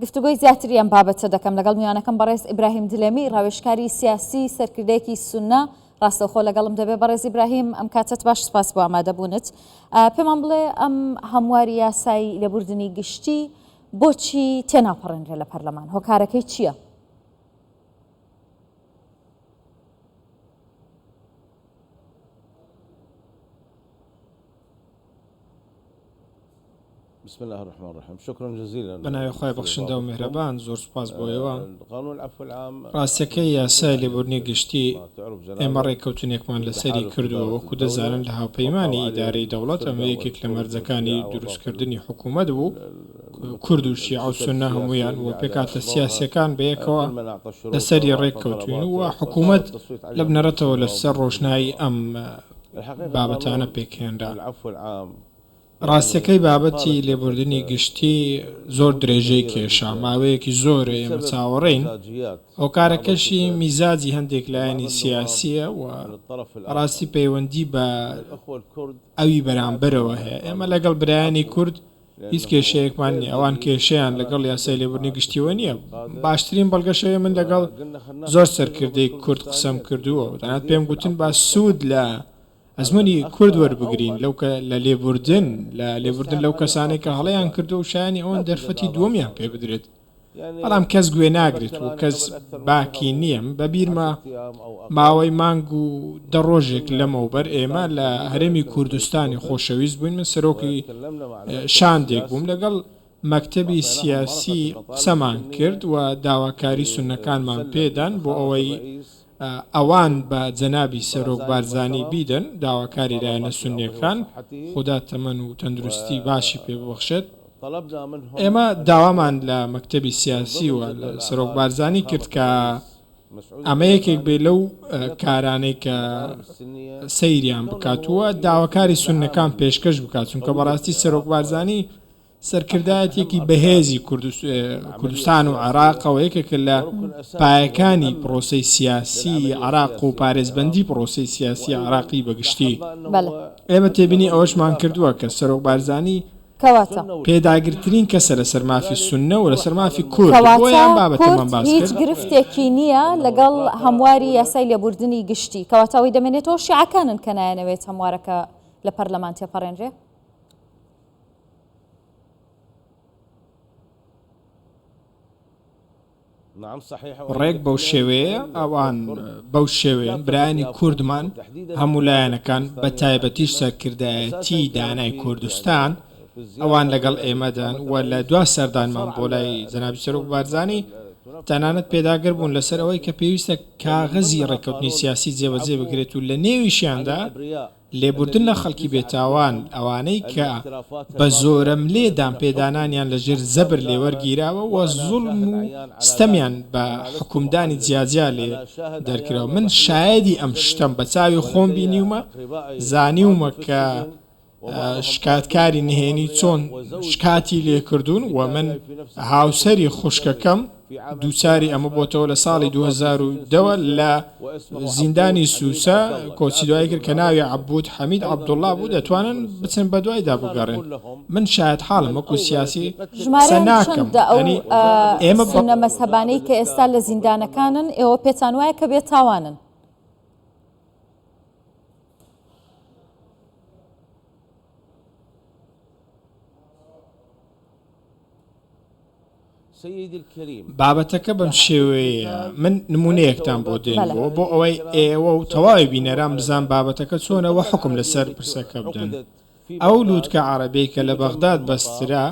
گفتوگۆی زیاتریان بابەتە دەکەم لەگەڵ میوانەکەم بەڕێز ئیبراهیم دلێمی ڕاوێژکاری سیاسی سەرکردەیەکی سونە ڕاستەوخۆ لەگەڵم دەبێ بەڕێز ئیبراهیم ئەم کاتت باش سپاس بۆ ئامادەبوونت پێمان بڵێ ئەم هەمواری یاسایی لێبوردنی گشتی بۆچی تێناپەڕێنرێ لە پەرلەمان هۆکارەکەی چییە؟ بسم الله الرحمن الرحيم شكرا جزيلا بناوی خۆی بەخشندە و میهرەبان زۆر سوپاس بۆیەوە ڕاستیەکەی یاسای لێبوردنی گشتی ئێمە ڕێککەوتنێکمان لەسەری کردووە وەکو دەزانن لە هاوپەیمانی ئیدارەی دەوڵەت ئەمە یەکێک لە مەرجەکانی دروستکردنی حکوومەت بوو کورد و شیعە و سونە هەمویان و پێکاتە سیاسیەکان بەیەکەوە لەسەری ڕێککەوتوین و حکوومەت لە بنەرەتەوە لەسەر ڕۆژنایی ئەم بابەتانە پێکهێنرا. ڕاستیەکەی بابەتی لێبوردنی گشتی زۆر درێژەی کێشا ماوەیەکی زۆر ئێمە چاوەڕێین هۆکارەکەشی میزاجی هەندێک لایەنی سیاسیە و ڕاستی پەیوەندی بە ئەوی بەرامبەرەوە هەیە ئێمە لەگەڵ برایانی کورد هیچ کێشەیەکمان نیە ئەوان کێشەیان لەگەڵ یاسای لێبوردنی گشتیوە نییە باشترین بەڵگەشەیە من لەگەڵ زۆر سەرکردەی کورد قسەم کردووە تەنانەت پێم گوتن با سوود لە ئەزمموی کورد وەربگرین لە لێبوردن لەو کەسانێک کە هەڵەیان کردو و شایانی ئەوەن دەرفەتی دووەمیان پێ بدرێت بەڵام کەس گوێ ناگرێت و کەس باکی نییەم بەبیرمە ماوەی مانگ و دە ڕۆژێک لەمەوبەر ئێمە لە هەرێمی کوردستانی خۆشەویست بووین من سەرۆکی شاندێک بووم لەگەڵ مەکتەبی سیاسی قسەمان کرد و داواکاری سونەکانمان پێدان بۆ ئەوەی ئەوان بە جەنابی سەرۆک بارزانی بیدەن داواکاری لایەنە سونیەکان خوددا تەمەن و تەندروستی باشی پێ ببەخشێت ئێمە داوامان لە مەکتەبی سیاسی و لە سەرۆک بارزانی کرد کە ئەمە یەکێک بێ لەو کارانەی کە سەیریان بکاتووە داواکاری سونەکان پێشکەش بکات چونکە بەڕاستی سەرۆک بارزانی سەرکردایەتێکی بەهێزی کوردستان و عێراقەوە یەکێک لە پایەکانی پرۆسەی سیاسی عێراق و پارێزبەندی پرۆسەی سیاسی عێراقی بەگشتی ئێمە تێبینی ئەوەشمان کردووە کە سەرۆک بارزانی پێداگرترین کەسە لەسەر مافی سونە و لەسەر مافی کورد بۆیان بابەتەمان باس کرد هیچ گرفتێکی نییە لەگەڵ هەمواری یاسای لێبوردنی گشتی کەواتەوەی دەمێنێتەوە شیعەکانن کە نایەنەوێت هەموارەکە لە پەرلەمان تێپەڕێنرێ ڕێک بەو شێوەیە ئەوان بەو شێوێن برایانی کوردمان هەموو لایەنەکان بە تایبەتیش سەرکردایەتی دانای کوردستان ئەوان لەگەڵ ئێمەدان و لە دوا سەردانمان بۆ لای جەنابی سەرۆک بارزانی تەنانەت پێداگەر بوون لەسەر ئەوەی کە پێویستە کاغەزی ڕێککەوتنی سیاسی جێبەجێ بگرێت و لە نێویشیاندا لێبوردن لە خەڵکی بێتاوان ئەوانەی کە بە زۆرم لێدان پێدانانیان لەژێر زەبر لێوەرگیراوە و زوڵم و ستەمیان بە حکومدانی جیاجیا لێ دەرکراوە من شایدی ئەم شتەم بە چاوی خۆم بینیومە زانیومە کە شکاتکاری نهێنی چۆن شکاتی لێکردوون و من هاوسەری خوشکەکەم دووچاری ئەمە بۆتەوە لە ساڵی 2010 لە زیندانی سووسە کۆچی دوای کرد کە ناوی عەبود حەمید عەبدوڵڵا بوو دەتوانن بچن بە دوایدا بگەڕێن من شاید حاڵم وەکو سیاسی سەناکەم ئێمە سونە مەزهەبانەی کە ئێستا لە زیندانەکانن ئێوە پێتان وایە کە بێتاوانن بابەتەکە بەم شێوەیە من نمونەیەکتان بۆ دێنەوە بۆ ئەوەی ئێوە و تەواوی بینەران بزان بابەتەکە چۆنەوە حکم لەسەر پرسەکە بدەن ئەو لووتکە عەرەبەی کە لە بەغداد بەسترا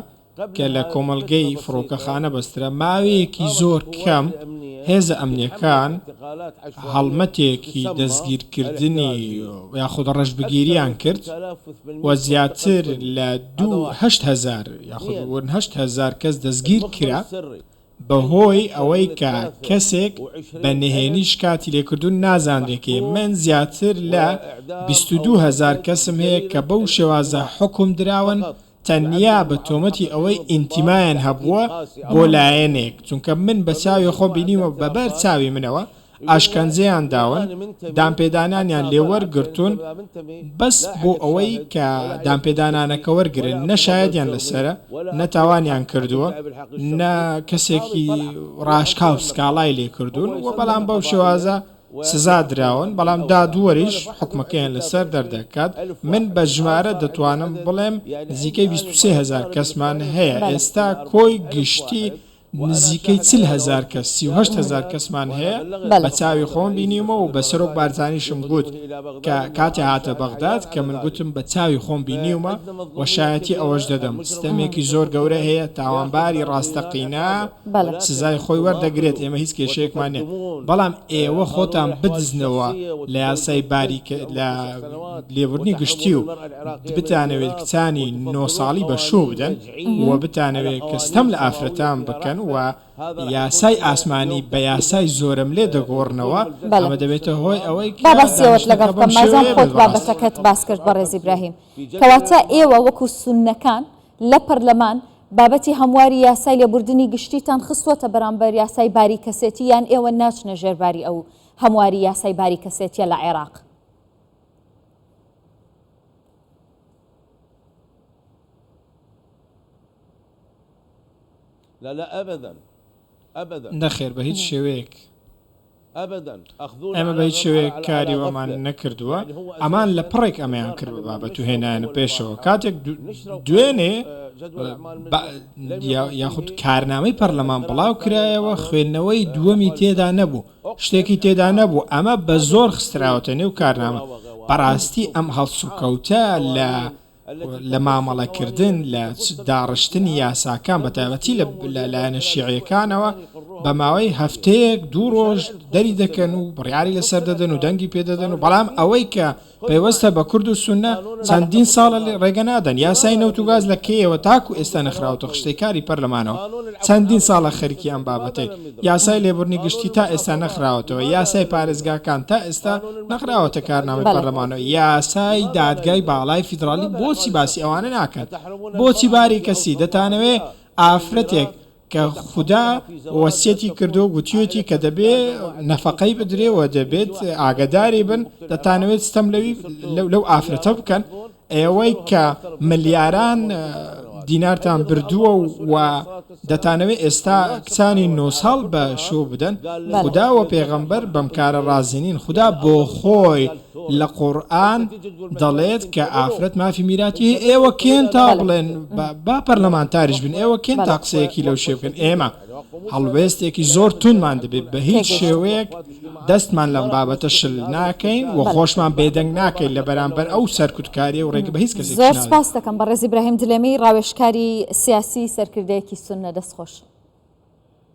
کە لە کۆمەڵگەی فڕۆکەخانە بەسترا ماوەیەکی زۆر کەم هێزە ئەمنیەکان هەڵمەتێکی دەستگیرکردنی یاخود ڕەشبگیریان کرد و زیاتر لە 8,000 یاخود 8,000 کەس دەستگیر کرا بەهۆی ئەوەی کە کەسێک بە نهێنی شکاتی لێکردوون نازاندێکی من زیاتر لە 22,000 کەسم هەیە کە بەو شێوازە حکم دراون تەنیا بە تۆمەتی ئەوەی ئینتیمایان هەبووە بۆ لایەنێک چونکە من بە چاوی خۆ بینیمە بەبەر چاوی منەوە ئاشکەنجەیان داون دامپێدانانیان لێوەرگرتوون بەس بۆ ئەوەی کە دامپێدانانەکە وەرگرن نەشایەتیان لەسرە نەتاوانیان کردووە نە کەسێکی ڕاشکا و سکاڵای لێ کردوون و بەڵام بەو شێوازە سزا دراون بەڵام دادوەریش حکومەکەیان لەسەر دەردەکات من بە ژمارە دەتوانم بڵێم نزیکەی 23,000 کەسمان هەیە ئێستا کۆی گشتی نزیکەی 40,000 کەس 38,000 کەسمان هەیە بە چاوی خۆم بینیمە و بە سەرۆک بارزانیشم گوت کە کاتی هاتە بەغداد کە من گوتم بە چاوی خۆم بینیومە وەشایەتی ئەوەش دەدەم سیستەمێکی زۆر گەورە هەیە تاوانباری ڕاستەقینە سزای خۆی وەردەگرێت ئێمە هیچ کێشەیەکمان نیە بەڵام ئێوە خۆتان بدزنەوە لە یاسای باریکە لە لێبوردنی گشتی و بتانەوێت کچانی 9 ساڵی بە شوو بدەن و بتانەوێت کەستەم لە ئافرەتان بکەن و یاسای ئاسمانی بە یاسای زۆرم لێ دەگۆڕنەوە ئەمە دەبێتە هۆی ئەوەی بابەسیەوەت لەگەڵ بکەم مازان خۆت بابەتەکەت باس کرد بەڕێز ئیبراهیم کەواتە ئێوە وەکو سوننەکان لە پەرلەمان بابەتی هەمواری یاسای لێبوردنی گشتیتان خستووەتە بەرامبەر یاسای باری کەسێتی یان ئێوە ناچنە ژێرباری ئەو هەمواری یاسای باری کەسێتیە لە عێراق لا أبدا نەخێر بە هیچ شێوەیەک ئەمە بە هیچ شێوەیەک کاری وەمان نەکردووە ئەمان لە پڕێک ئەمەیان کرد بە بابەت و هێنایانە پێشەوە کاتێک دوێنێ یاخود کارنامەی پەرلەمان بڵاو کرایەوە خوێندنەوەی دووەمی تێدا نەبوو شتێکی تێدا نەبوو ئەمە بە زۆر خستراوەتە نێو کارنامە بەڕاستی ئەم هەڵسوکەوتە لە مامەڵەکردن لە داڕشتنی یاساکان بە تایبەتی لە لایەنە شیعیەکانەوە بە ماوەی هەفتەیەک 2 ڕۆژ دەری دەکەن و بڕیاری لەسەر دەدەن و دەنگی پێدەدەن و بەڵام ئەوەی کە پەیوەستە بە کورد و سونە چەندین ساڵە ڕێگە نادەن یاسای نەوت و گاز لە کێیەوە تاکو ئێستا نەخراوەتە خشتەیکاری پەرلەمانەوە چەندین ساڵە خەریکی ئەم بابەتەی یاسای لێبوردنی گشتی تا ئێستا نەخراوەتەوە یاسای پارێزگاکان تا ئێستا نەخراوەتە کارنامەی پەرلەمانەوە یاسای دادگای باڵای فیدرالی بۆچی باسی ئەوانە ناکەن بۆچی باری کەسی دەتانەوێ ئافرەتێک کە خوددا وەسیەتی کردو و گوتیوتی کە دەبێ نەفەقەی بدرێەوە دەبێت ئاگداری بن دەتانەوێت ستەم لەو ئافرەتە بکەن ئێوەی کە ملیاران دینارتان بردووە و دەتانەوێت ئێستا کچانی 9 ساڵ بە شۆ بدەن خوددا و پێغەمبەر بەم کارە ڕازێنین خوددا بۆ خۆی لە قورئان دەڵێت کە ئافرەت مافی میراتی ئێوە کێن تا بڵێن با پەرلەمانتاریش بن ئێوە کێن تا قسەیەکی لەو شێ بکەن ئێمە هەڵوێستێکی زۆر تونمان دەبێت بە هیچ شێوەیەک دەستمان لەم بابەتە شل ناکەین و خۆشمان بێدەنگ ناکەین لە بەرامبەر ئەو سەرکوتکاریە و ڕێگە بە هیچ کەسێک زۆر سپاس دەکەم بە ڕێز ئیبراهیم دلێمی ڕاوێژکاری سیاسی سەرکردەیەکی سوننە دەستخۆش